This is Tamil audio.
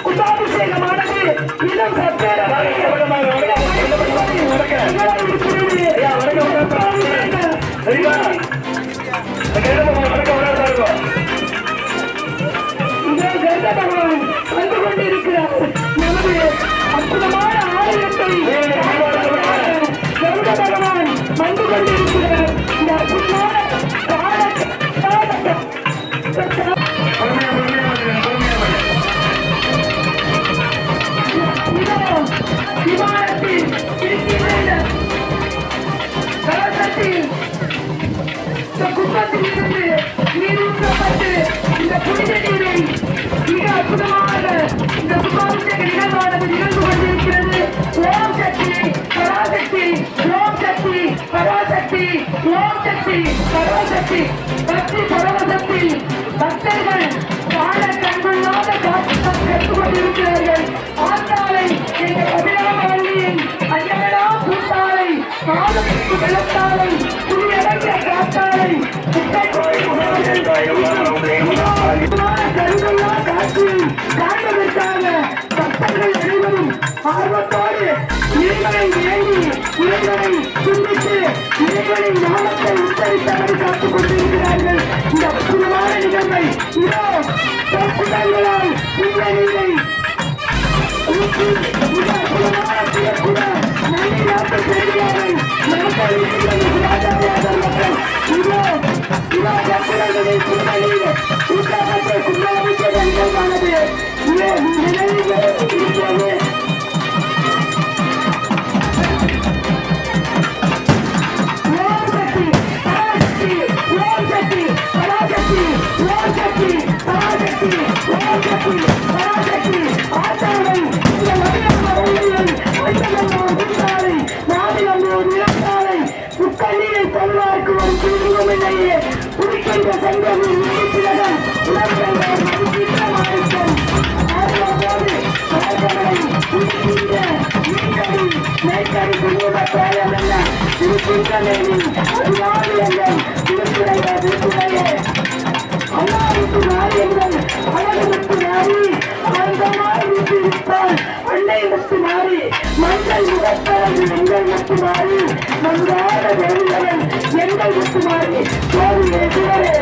கும்பாபிஷேகமானது இளம் சற்றே பகவான் வந்து கொண்டிருக்கிறார். நமது அற்புதமான ஆலயத்தை கருட பகவான் வந்து கொண்டிருக்கிறார். இந்த அற்புதமான விமானத்தில் குப்பத்தில் இருந்து நீர் ஊற்றப்பட்டு இந்த புனித நீரை மிக அற்புதமாக இந்த கும்பாபிஷேக நிகழ்வானது நிகழ்ந்து கொண்டிருக்கிறது. ஓம் சக்தி பராசக்தி, ஓம் சக்தி பராசக்தி, ஓம் சக்தி பராசக்தி, பக்தி பரவசக்தி. பக்தர்கள் காண கண்கொள்ளாத காட்சிகள் கற்றுக் கொண்டிருக்கிறார்கள். ஆத்தாளை எங்கள் அபிராமவல்லியின் அஞ்சலா பூத்தாளை, காதலுக்கு வெள்ளத்தாளை, புதியடைந்த காத்தாளை, கருங்கல்லா காட்சியை காண்பதற்காக பக்தர்கள் அனைவரும் ஆர்வத்தோடு இறைவனை வேண்டி இறைவனை சிந்தித்து இறைவனின் நாமத்தை உச்சரித்தபடி காத்துக் கொண்டிருக்கிறார்கள். இந்த அற்புதமான நிகழ்வை இதோ புத்தகங்களால் இந்த நீரை ஊற்றி மிக அற்புதமான சிறப்புடன் நன்றி நாட்டு செய்தியாளரை நடத்தவிருக்கிறது. இதோ பக்தர்களை கும்பலில் ஊற்றப்பட்ட கும்பாபிஷேக நிகழ்வானது இருக்கிறது. மஞ்சள் முகத்தரது எங்கள் முத்துமாரி மங்காத தேவியவன் எங்கள் முத்துமாரி கோவிலே சிவரே